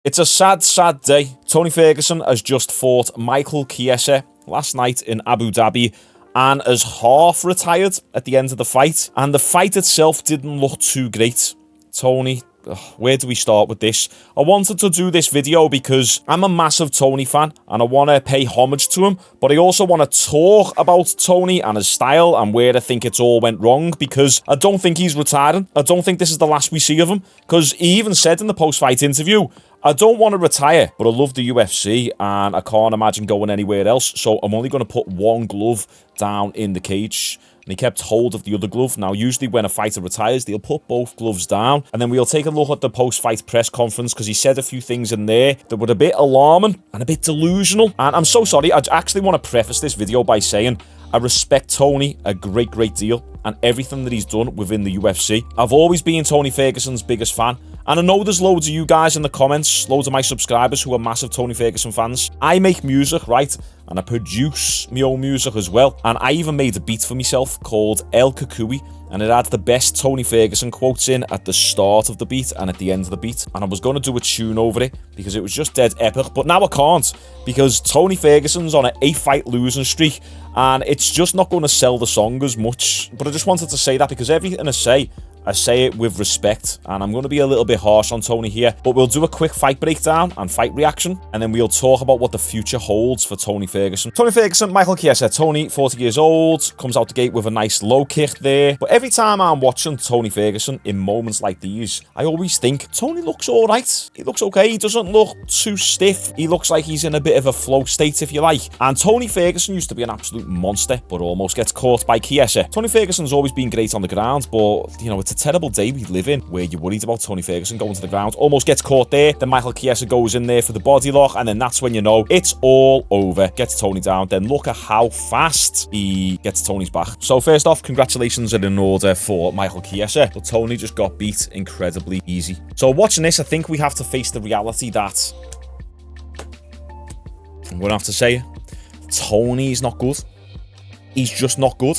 It's a sad, sad day. Tony Ferguson has just fought Michael Chiesa last night in Abu Dhabi and has half retired at the end of the fight. And the fight itself didn't look too great. Tony, where do we start with this? I wanted to do this video because I'm a massive Tony fan and I want to pay homage to him, but I also want to talk about Tony and his style and where I think it's all went wrong, because I don't think he's retiring. I don't think this is the last we see of him, because he even said in the post-fight interview, I don't want to retire, but I love the UFC and I can't imagine going anywhere else, so I'm only going to put one glove down in the cage. And he kept hold of the other glove. Now, usually when a fighter retires, they'll put both gloves down. And then we'll take a look at the post-fight press conference, because he said a few things in there that were a bit alarming and a bit delusional. And I'm so sorry, I actually want to preface this video by saying I respect Tony a great deal and everything that he's done within the UFC. I've always been Tony Ferguson's biggest fan. And I know there's loads of you guys in the comments, loads of my subscribers who are massive Tony Ferguson fans. I make music, right? And I produce my own music as well. And I even made a beat for myself called El Kukui. And it had the best Tony Ferguson quotes in at the start of the beat and at the end of the beat. And I was going to do a tune over it because it was just dead epic. But now I can't, because Tony Ferguson's on an 8-fight losing streak. And it's just not going to sell the song as much. But I just wanted to say that because everything I say it with respect, and I'm going to be a little bit harsh on Tony here, but we'll do a quick fight breakdown and fight reaction, and then we'll talk about what the future holds for Tony Ferguson. Tony Ferguson, Michael Chiesa. Tony, 40 years old, comes out the gate with a nice low kick there, but every time I'm watching Tony Ferguson in moments like these, I always think, Tony looks alright. He looks okay. He doesn't look too stiff. He looks like he's in a bit of a flow state, if you like. And Tony Ferguson used to be an absolute monster, but almost gets caught by Chiesa. Tony Ferguson's always been great on the ground, but, you know, it's a terrible day we live in where you're worried about Tony Ferguson going to the ground. Almost gets caught there. Then Michael Chiesa goes in there for the body lock, and then that's when you know it's all over. Gets Tony down. Then look at how fast he gets Tony's back. So first off, congratulations are in order for Michael Chiesa, but Tony just got beat incredibly easy. So watching this, I think we have to face the reality that I'm going to have to say Tony's not good. He's just not good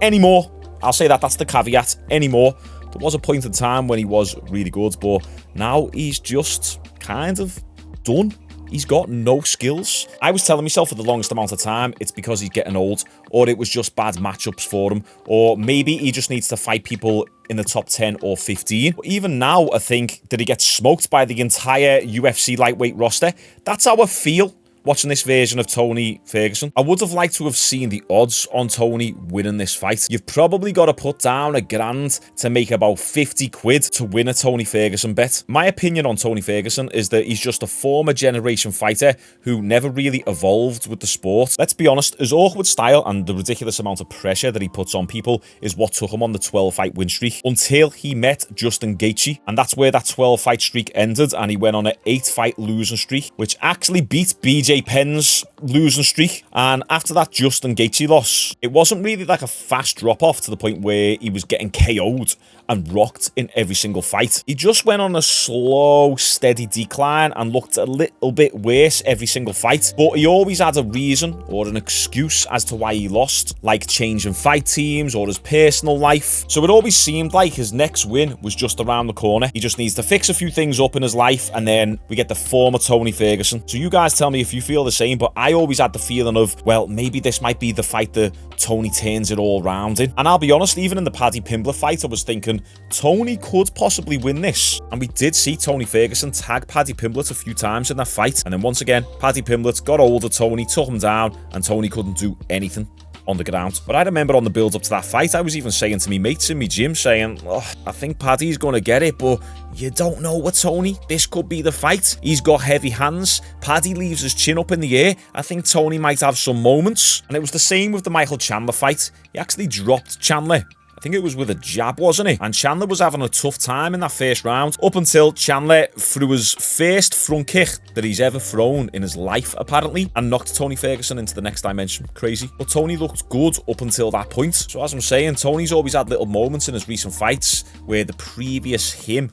anymore. I'll say that. That's the caveat. Anymore. There was a point in time when he was really good, but now he's just kind of done. He's got no skills. I was telling myself for the longest amount of time it's because he's getting old, or it was just bad matchups for him, or maybe he just needs to fight people in the top 10 or 15. But even now, I think that he gets smoked by the entire UFC lightweight roster. That's how I feel watching this version of Tony Ferguson. I would have liked to have seen the odds on Tony winning this fight. You've probably got to put down $1,000 to make about 50 quid to win a Tony Ferguson bet. My opinion on Tony Ferguson is that he's just a former generation fighter who never really evolved with the sport. Let's be honest, his awkward style and the ridiculous amount of pressure that he puts on people is what took him on the 12-fight win streak until he met Justin Gaethje, and that's where that 12-fight streak ended, and he went on an 8-fight losing streak, which actually beat BJ Penn's losing streak. And after that Justin Gaethje loss, it wasn't really like a fast drop off to the point where he was getting KO'd and rocked in every single fight. He just went on a slow, steady decline and looked a little bit worse every single fight. But he always had a reason or an excuse as to why he lost, like changing fight teams or his personal life. So it always seemed like his next win was just around the corner. He just needs to fix a few things up in his life, and then we get the former Tony Ferguson. So you guys tell me if you feel the same, but I always had the feeling of, well, maybe this might be the fight that Tony turns it all round in. And I'll be honest, even in the Paddy Pimblett fight, I was thinking Tony could possibly win this. And we did see Tony Ferguson tag Paddy Pimblett a few times in that fight. And then once again, Paddy Pimblett got hold of Tony, took him down, and Tony couldn't do anything on the ground. But I remember on the build-up to that fight, I was even saying to me mates in my gym, saying, oh, I think Paddy's going to get it, but you don't know with Tony. This could be the fight. He's got heavy hands. Paddy leaves his chin up in the air. I think Tony might have some moments. And it was the same with the Michael Chandler fight. He actually dropped Chandler. I think it was with a jab, wasn't it? And Chandler was having a tough time in that first round, up until Chandler threw his first front kick that he's ever thrown in his life, apparently, and knocked Tony Ferguson into the next dimension. Crazy. But Tony looked good up until that point. So as I'm saying, Tony's always had little moments in his recent fights where the previous him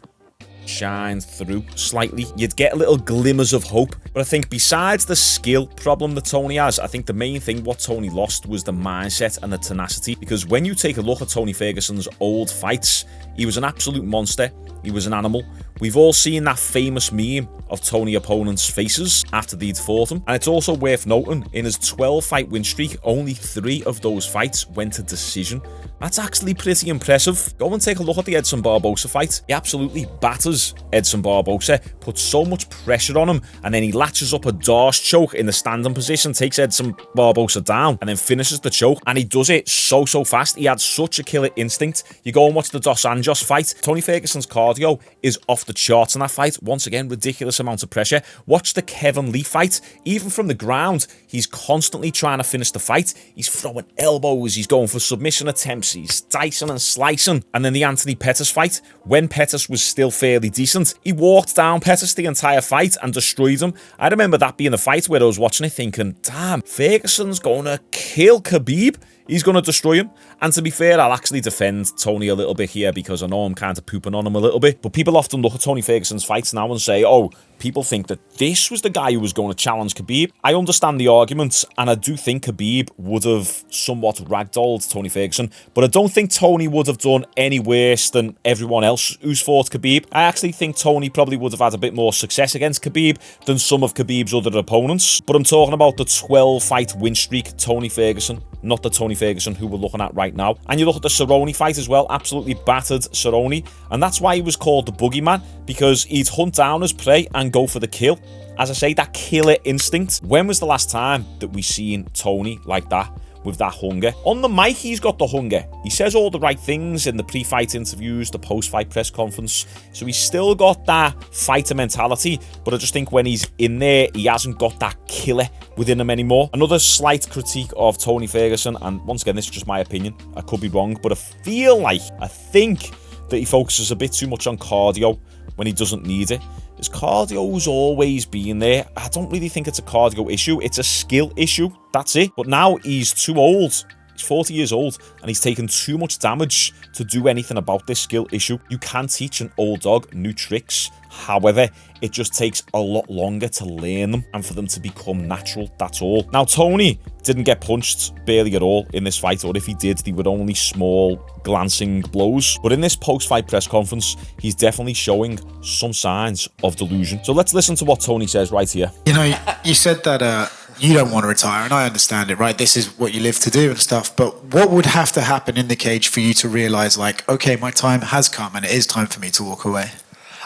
shined through slightly. You'd get little glimmers of hope. But I think besides the skill problem that Tony has, I think the main thing what Tony lost was the mindset and the tenacity. Because when you take a look at Tony Ferguson's old fights, he was an absolute monster. He was an animal. We've all seen that famous meme of Tony opponents' faces after they'd fought him, and it's also worth noting, in his 12-fight win streak, only 3 of those fights went to decision. That's actually pretty impressive. Go and take a look at the Edson Barbosa fight. He absolutely batters Edson Barbosa, puts so much pressure on him, and then he latches up a Darce choke in the standing position, takes Edson Barbosa down, and then finishes the choke. And he does it so fast. He had such a killer instinct. You go and watch the Dos Anjos fight. Tony Ferguson's cardio is off the charts in that fight. Once again, ridiculous amount of pressure. Watch the Kevin Lee fight. Even from the ground, he's constantly trying to finish the fight. He's throwing elbows. He's going for submission attempts. He's dicing and slicing. And then the Anthony Pettis fight, when Pettis was still fairly decent, he walked down Pettis the entire fight and destroyed him. I remember that being the fight where I was watching it thinking, damn, Ferguson's going to kill Khabib. He's going to destroy him. And to be fair, I'll actually defend Tony a little bit here because I know I'm kind of pooping on him a little bit. But people often look at Tony Ferguson's fights now and say, oh, people think that this was the guy who was going to challenge Khabib. I understand the arguments, and I do think Khabib would have somewhat ragdolled Tony Ferguson, but I don't think Tony would have done any worse than everyone else who's fought Khabib. I actually think Tony probably would have had a bit more success against Khabib than some of Khabib's other opponents. But I'm talking about the 12-fight win streak Tony Ferguson, not the Tony Ferguson who we're looking at right now. And you look at the Cerrone fight as well, absolutely battered Cerrone, and that's why he was called the boogeyman, because he'd hunt down his prey and go for the kill. As I say, that killer instinct. When was the last time that we seen Tony like that, with that hunger? On the mic, he's got the hunger. He says all the right things in the pre-fight interviews, the post-fight press conference, so he's still got that fighter mentality, but I just think when he's in there, he hasn't got that killer within him anymore. Another slight critique of Tony Ferguson, and once again, this is just my opinion, I could be wrong, but I think that he focuses a bit too much on cardio when he doesn't need it. His cardio's always been there. I don't really think it's a cardio issue, it's a skill issue, that's it. But now he's too old. He's 40 years old and he's taken too much damage to do anything about this skill issue. You can teach an old dog new tricks. However, it just takes a lot longer to learn them and for them to become natural, that's all. Now, Tony didn't get punched barely at all in this fight, or if he did, they were only small, glancing blows. But in this post-fight press conference, he's definitely showing some signs of delusion. So let's listen to what Tony says right here. You know, you said that you don't want to retire, and I understand it, right? This is what you live to do and stuff, but what would have to happen in the cage for you to realize, like, okay, my time has come and it is time for me to walk away?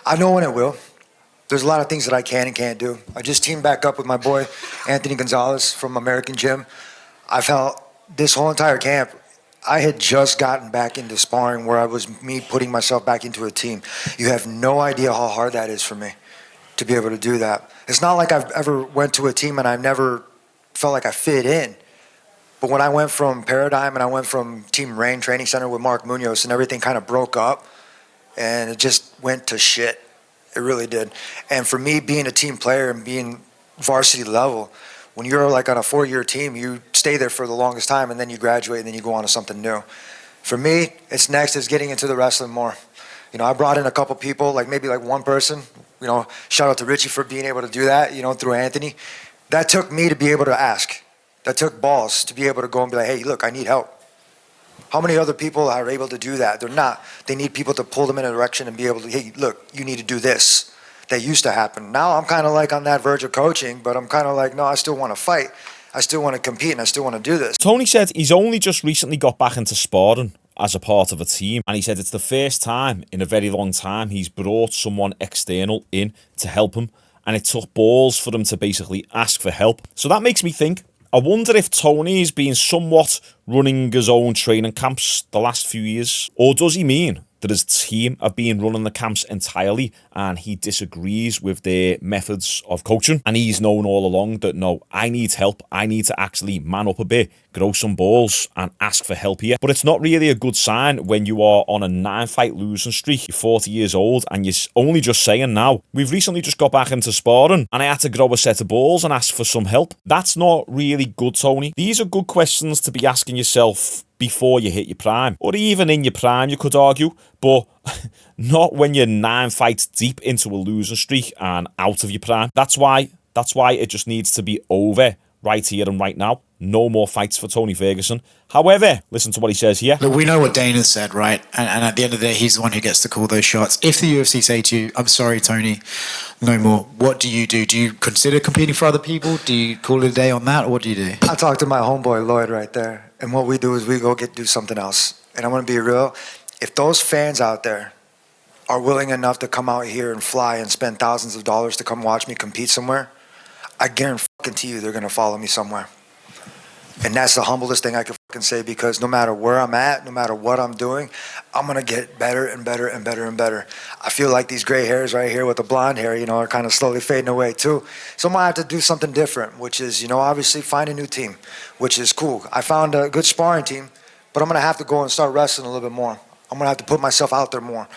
I know when it will. There's a lot of things that I can and can't do. I just teamed back up with my boy, Anthony Gonzalez from American Gym. I felt this whole entire camp, I had just gotten back into sparring where I was me putting myself back into a team. You have no idea how hard that is for me to be able to do that. It's not like I've ever went to a team and I've never felt like I fit in. But when I went from Paradigm and I went from Team Rain Training Center with Mark Munoz and everything kind of broke up and it just went to shit. It really did. And for me, being a team player and being varsity level, when you're like on a 4-year team, you stay there for the longest time and then you graduate and then you go on to something new. For me, it's next is getting into the wrestling more. You know, I brought in a couple people, like maybe like one person, you know, shout out to Richie for being able to do that, you know, through Anthony. That took me to be able to ask. That took balls to be able to go and be like, hey, look, I need help. How many other people are able to do that? They're not. They need people to pull them in a direction and be able to, hey, look, you need to do this. That used to happen. Now I'm kind of like on that verge of coaching, but I'm kind of like, no, I still want to fight. I still want to compete and I still want to do this. Tony said he's only just recently got back into sparring as a part of a team, and he said it's the first time in a very long time he's brought someone external in to help him, and it took balls for him to basically ask for help. So that makes me think, I wonder if Tony's been somewhat running his own training camps the last few years, or does he mean that his team have been running the camps entirely and he disagrees with their methods of coaching, and he's known all along that no, I need help, I need to actually man up a bit, grow some balls and ask for help here. But it's not really a good sign when you are on a 9-fight losing streak, you're 40 years old and you're only just saying now, we've recently just got back into sparring and I had to grow a set of balls and ask for some help. That's not really good, Tony. These are good questions to be asking yourself before you hit your prime, or even in your prime, you could argue, but not when you're 9 fights deep into a losing streak and out of your prime. That's why it just needs to be over right here and right now. no more fights for Tony Ferguson. However, listen to what he says here. Look, we know what Dana said, right? And at the end of the day, he's the one who gets to call those shots. If the UFC say to you, I'm sorry, Tony, no more, what do you do? Do you consider competing for other people? Do you call it a day on that, or what do you do? I talked to my homeboy Lloyd right there, and what we do is we go do something else. And I'm going to be real. If those fans out there are willing enough to come out here and fly and spend thousands of dollars to come watch me compete somewhere, I guarantee you they're going to follow me somewhere. And that's the humblest thing I can fucking say, because no matter where I'm at, no matter what I'm doing, I'm going to get better and better and better and better. I feel like these gray hairs right here with the blonde hair, are kind of slowly fading away too. So I'm going to have to do something different, which is, obviously find a new team, which is cool. I found a good sparring team, but I'm going to have to go and start wrestling a little bit more. I'm going to have to put myself out there more.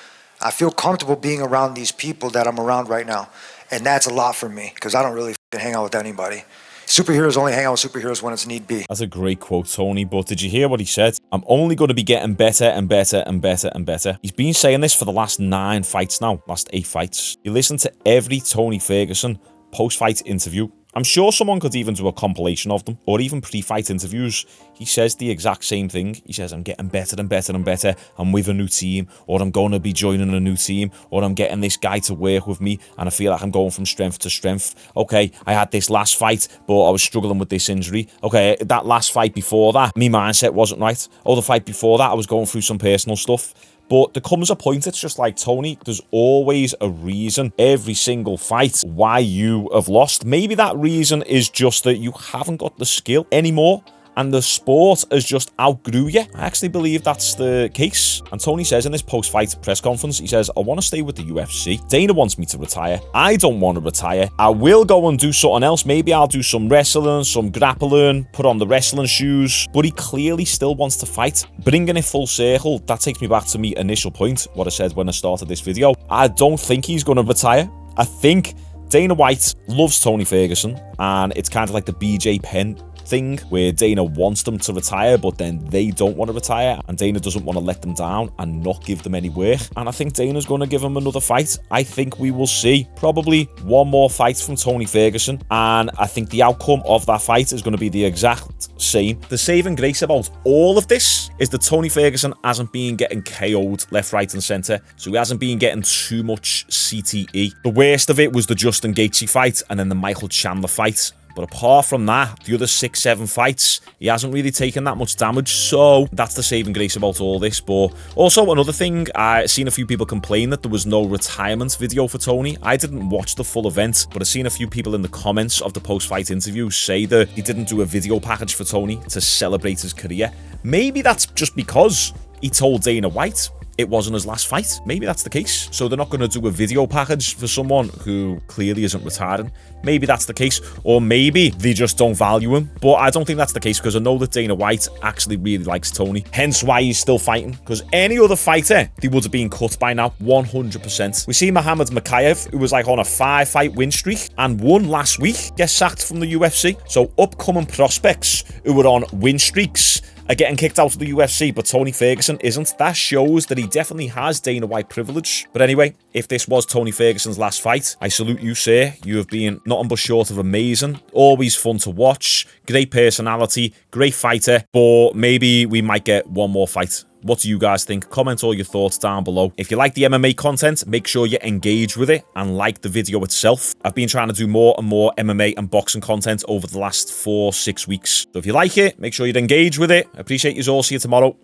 I feel comfortable being around these people that I'm around right now. And that's a lot for me, because I don't really hang out with anybody. Superheroes only hang out with superheroes when it's need be. That's a great quote, Tony, but did you hear what he said? I'm only going to be getting better and better and better and better. He's been saying this for the last 9 fights now, last 8 fights. You listen to every Tony Ferguson post-fight interview. I'm sure someone could even do a compilation of them, or even pre-fight interviews. He says the exact same thing. He says, I'm getting better and better and better. I'm with a new team, or I'm going to be joining a new team, or I'm getting this guy to work with me, and I feel like I'm going from strength to strength. Okay, I had this last fight, but I was struggling with this injury. Okay, that last fight before that, my mindset wasn't right. Oh, the fight before that, I was going through some personal stuff. But there comes a point, it's just like, Tony, there's always a reason every single fight why you have lost. Maybe that reason is just that you haven't got the skill anymore, and the sport has just outgrew you. I actually believe that's the case. And Tony says in this post-fight press conference, he says, I want to stay with the UFC. Dana wants me to retire. I don't want to retire. I will go and do something else. Maybe I'll do some wrestling, some grappling, put on the wrestling shoes. But he clearly still wants to fight. Bringing it full circle, that takes me back to my initial point, what I said when I started this video. I don't think he's going to retire. I think Dana White loves Tony Ferguson, and it's kind of like the BJ Penn thing where Dana wants them to retire, but then they don't want to retire, and Dana doesn't want to let them down and not give them any work. And I think Dana's going to give him another fight. I think we will see probably one more fight from Tony Ferguson, and I think the outcome of that fight is going to be the exact same. The saving grace about all of this is that Tony Ferguson hasn't been getting KO'd left, right and centre, so he hasn't been getting too much CTE. The worst of it was the Justin Gaethje fight and then the Michael Chandler fight. But apart from that, the other 6-7 fights, he hasn't really taken that much damage. So that's the saving grace about all this. But also another thing, I've seen a few people complain that there was no retirement video for Tony. I didn't watch the full event, but I've seen a few people in the comments of the post-fight interview say that he didn't do a video package for Tony to celebrate his career. Maybe that's just because he told Dana White it wasn't his last fight. Maybe that's the case. So they're not going to do a video package for someone who clearly isn't retiring. Maybe that's the case. Or maybe they just don't value him. But I don't think that's the case, because I know that Dana White actually really likes Tony. Hence why he's still fighting. Because any other fighter, they would have been cut by now. 100%. We see Muhammad Makayev, who was like on a 5-fight win streak and won last week, get sacked from the UFC. So upcoming prospects who were on win streaks are getting kicked out of the UFC, but Tony Ferguson isn't. That shows that he definitely has Dana White privilege. But anyway, if this was Tony Ferguson's last fight, I salute you, sir. You have been nothing but short of amazing. Always fun to watch. Great personality. Great fighter. But maybe we might get one more fight. What do you guys think? Comment all your thoughts down below. If you like the MMA content, make sure you engage with it and like the video itself. I've been trying to do more and more MMA and boxing content over the last 4-6 weeks. So if you like it, make sure you engage with it. I appreciate you all. See you tomorrow.